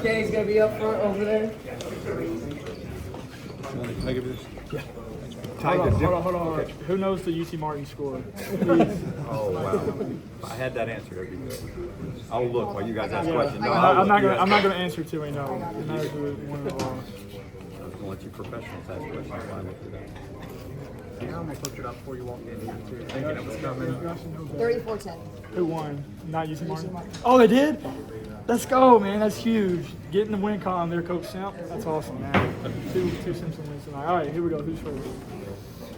Okay, he's going to be up front over there. Can I give you this? Yeah. Hold on. Okay. Who knows the UT Martin score? Oh, wow. If I had that answer, that'd be good. I'll look while you guys ask questions. No, I'm not going to answer till we know. It matters one of the law. I was going to let you professionals ask questions while I look it up. Yeah, I'm going to look it up before you walk in here, too. Thinking it was coming. 34-10. Who won? Not UT Martin? Oh, they did? Let's go, man. That's huge. Getting the win column there, Coach Simp. That's awesome, man. Two Simpson wins tonight. All right, here we go. Who's first?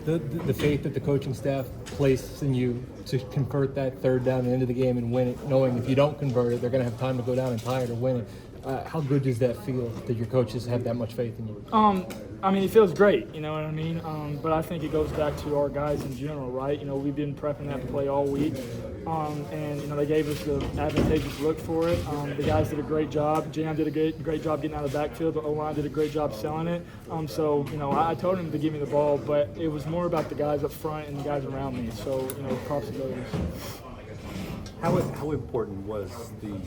The faith that the coaching staff placed in you to convert that third down at the end of the game and win it, knowing if you don't convert it, they're going to have time to go down and tie it or win it. How good does that feel that your coaches have that much faith in you? I mean, it feels great, you know what I mean? But I think it goes back to our guys in general, right? You know, we've been prepping that play all week, and, you know, they gave us the advantageous look for it. The guys did a great job. Jam did a great job getting out of the backfield. The O-line did a great job selling it. So, you know, I told him to give me the ball, but it was more about the guys up front and the guys around me. So, you know, props to those. How important was the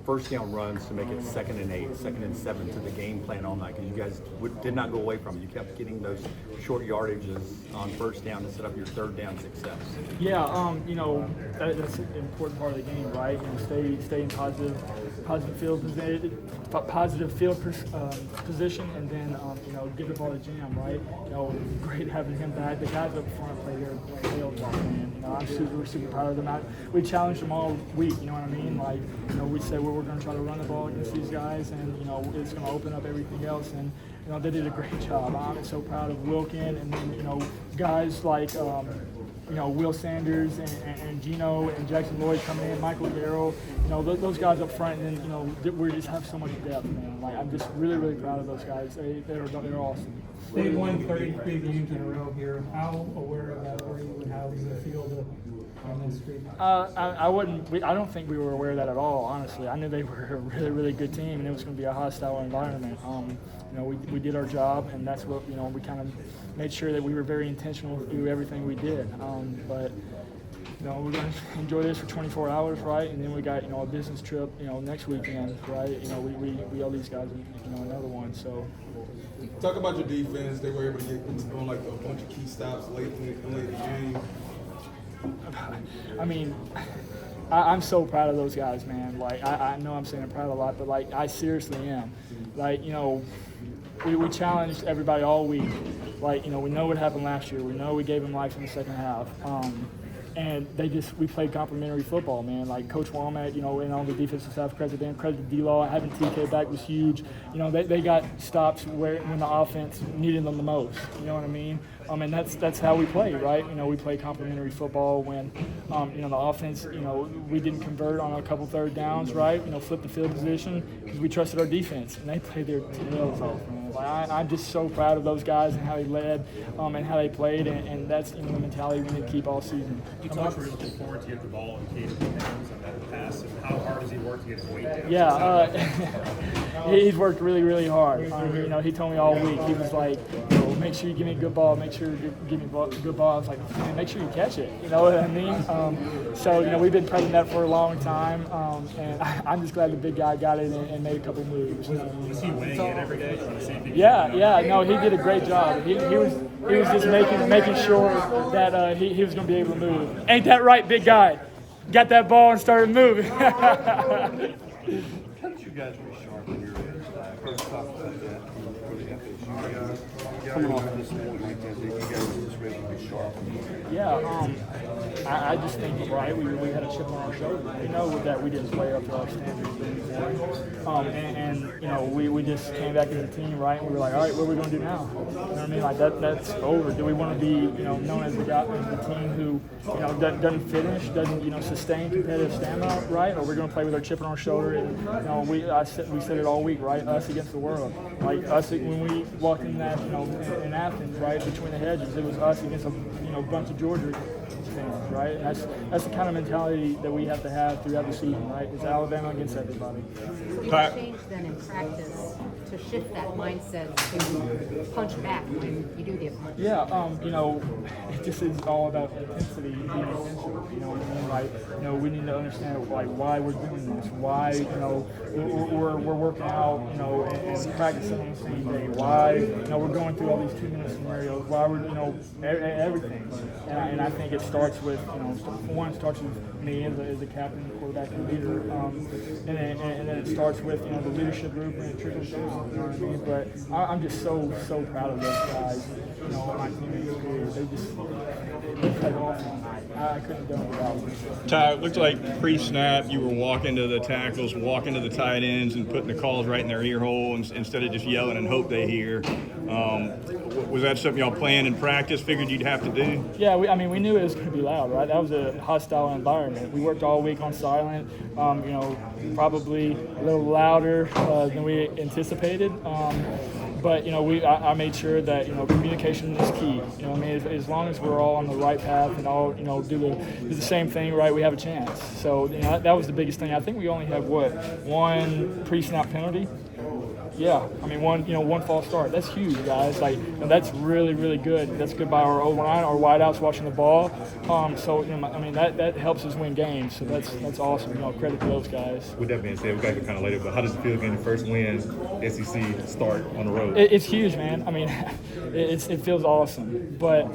first down runs to make it 2nd and 8, 2nd and 7 to the game plan all night? Because you guys did not go away from it. You kept getting those short yardages on first down to set up your third down success. Yeah, you know, that's an important part of the game, right? You know, stay in positive field position, and then you know, give the ball to Jam, right? You know, great having him back. The guys up front play their tails off, man. You know, I'm super proud of them. We challenged them all week. You know what I mean? Like, you know, we said we're going to try to run the ball against these guys, and you know, it's going to open up everything else. And you know, they did a great job. I'm so proud of Wilkin, and then, you know, guys like you know, Will Sanders and Gino and Jackson Lloyd coming in, Michael Darrell, you know, those guys up front, and then, you know, we just have so much depth, man. Like, I'm just really proud of those guys. They're awesome. They won 30 big games in a row here. How aware of that were you, and how does it feel to on this streak? I don't think we were aware of that at all, honestly. I knew they were a really good team, and it was going to be a hostile environment. You know, we did our job, and that's what, you know, we kind of made sure that we were very intentional through everything we did. But you know, we're going to enjoy this for 24 hours, right? And then we got, you know, a business trip, you know, next weekend, right? You know, we owe these guys, you know, another one. So. Talk about your defense. They were able to get on like a bunch of key stops late in the game. I mean, I'm so proud of those guys, man. Like, I know I'm saying I'm proud a lot, but like, I seriously am. Like, you know, we challenged everybody all week. Like, you know, we know what happened last year. We know we gave them life in the second half. And we played complimentary football, man. Like Coach Womack, you know, and on the defensive staff, credit to D-Law. Having TK back was huge. You know, they got stops when the offense needed them the most. You know what I mean? And that's how we play, right? You know, we play complimentary football when, you know, the offense, you know, we didn't convert on a couple third downs, right? You know, flip the field position because we trusted our defense, and they played their tails off, man. Like, I'm just so proud of those guys and how they led and how they played, and that's, you know, the mentality we need to keep all season. You talked really looking forward to get the ball in Caden's hands on that pass, and how hard does he work to get his weight down? Yeah, he's worked really hard. You know, he told me all week, he was like, you know, make sure you give me a good ball, make sure you give me a good ball. I was like, man, make sure you catch it, you know what I mean? So, you know, we've been prepping that for a long time, and I'm just glad the big guy got it and made a couple moves. Was he weighing in every day? Yeah, no, he did a great job. He was just making sure that he was going to be able to move. Ain't that right, big guy? Got that ball and started moving. How did you guys be sharp when you're first off that for the FSU? Coming off of this point like that, you guys were just ready to be sharp. Yeah, I just think, right, we had a chip on our shoulder. We know that we didn't play up to our standards anymore. And you know, we just came back as a team, right, and we were like, all right, what are we going to do now? You know what I mean? Like, that's over. Do we want to be, you know, known as the team who, you know, doesn't finish, doesn't, you know, sustain competitive stamina, right? Or we're going to play with our chip on our shoulder? And, you know, we said it all week, right? Us against the world. Like, us, when we walked in that, you know, in Athens, right, between the hedges, it was us against a, you know, bunch of Georgia fans, right? And that's the kind of mentality that we have to have throughout the season, right? It's Alabama against everybody. So what changed then in practice to shift that mindset to punch back when you do get punched? Yeah, you know, it just is all about intensity, being intentional. You know what I mean? Like, you know, we need to understand like why we're doing this, why, you know, we're working out, you know, and practicing on the same day. Why, you know, we're going through all these 2-minute scenarios. Why we're, you know, everything. And I think it starts with, you know, one starts with me as a captain, quarterback, and leader, and then it starts with, you know, the leadership group and it trickles down. You know what I mean? But I'm just so proud of those guys. You know, my teammates here, they played awesome all night. I couldn't have done it without them. Ty, it looked like pre-snap you were walking to the tackles, walking to the tight ends, and putting the calls right in their ear hole instead of just yelling and hope they hear. Was that something y'all planned in practice? Figured you'd have to do? Yeah, I mean, we knew it was going to be loud, right? That was a hostile environment. We worked all week on silent. You know, probably a little louder than we anticipated. But you know, I made sure that, you know, communication is key. You know, I mean, as long as we're all on the right path and all, you know, do the same thing, right, we have a chance. So, you know, that was the biggest thing. I think we only have one pre-snap penalty. Yeah, I mean, one false start. That's huge, guys. Like, you know, that's really good. That's good by our O-line, our wideouts watching the ball. So, you know, I mean, that helps us win games. So that's awesome. You know, credit to those guys. With that being said, we got to kind of later, but how does it feel getting the first win, SEC start on the road? It's huge, man. I mean, it feels awesome, but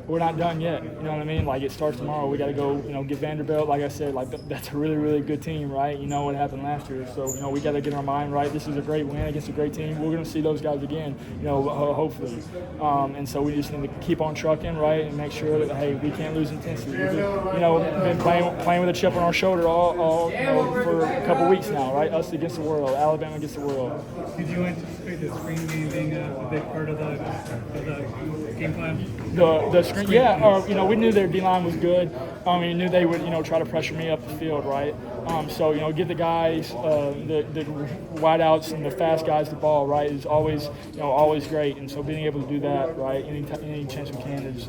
we're not done yet. You know what I mean? Like, it starts tomorrow. We got to go, you know, get Vanderbilt. Like I said, like that's a really good team, right? You know what happened last year, so you know we got to get our mind right. This is a great win against a great team. We're going to see those guys again, you know, hopefully. And so we just need to keep on trucking, right, and make sure that hey, we can't lose intensity. We've you know, been playing with a chip on our shoulder all you know, for a couple weeks now, right? Us against the world, Alabama against the world. Did you anticipate the screen game being a big part of the game plan? The screen, yeah. Or, you know, we knew their D-line was good. We knew they would, you know, try to pressure me up the field, right? So, you know, give the guys, the wideouts and the fast guys the ball, right, is always, you know, always great. And so being able to do that, right, any chance we can is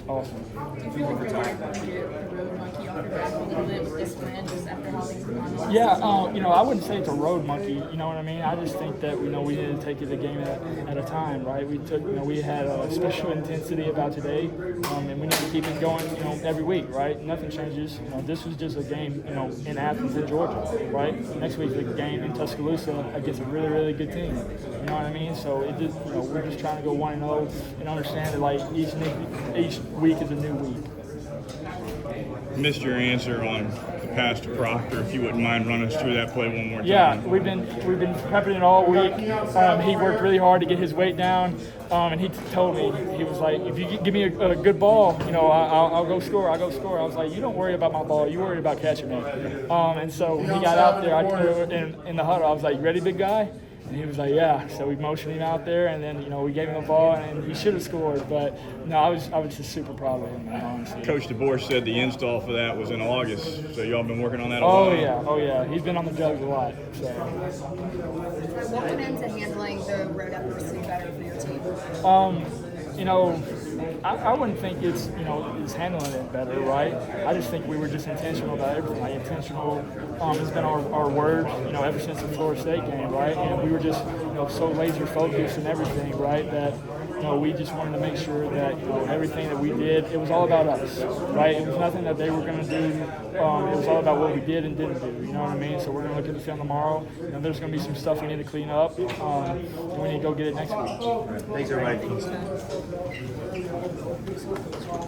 awesome. Do you feel like we're talking about the road monkey off your back a little bit with this win just after how things have gone? Yeah, you know, I wouldn't say it's a road monkey. You know what I mean? I just think that, you know, we need to take it a game at a time, right? We took, you know, we had a special intensity about today, and we need to keep it going, you know, every week, right? Nothing changes. You know, this was just a game, you know, in Athens in Georgia, right? Next week's a game in Tuscaloosa against a really good team. You know what I mean? So it just, you know, we're just trying to go 1-0 and understand that like each week is a new week. Missed your answer on the pass to Proctor. If you wouldn't mind running us through that play one more time. Yeah, we've been prepping it all week. He worked really hard to get his weight down, and he told me, he was like, if you give me a good ball, you know, I'll go score. I'll go score. I was like, you don't worry about my ball. You worry about catching me. And so when he got out there, in the huddle, I was like, you ready, big guy? And he was like, yeah. So we motioned him out there, and then, you know, we gave him the ball, and he should have scored. But no, I was just super proud of him, man, honestly. Coach DeBoer said the install for that was in August. So y'all been working on that a while? Oh yeah. He's been on the jugs a lot. So. What went into handling the road adversity better for your team? You know, I wouldn't think it's handling it better, right? I just think we were just intentional about everything. Like intentional has been our word, you know, ever since the Florida State game, right? And we were just, you know, so laser focused and everything, right? That, you know, we just wanted to make sure that, you know, everything that we did, it was all about us, right? It was nothing that they were going to do. It was all about what we did and didn't do. You know what I mean? So we're going to look at the film tomorrow. You know, there's going to be some stuff we need to clean up, and we need to go get it next week. Thanks, everybody.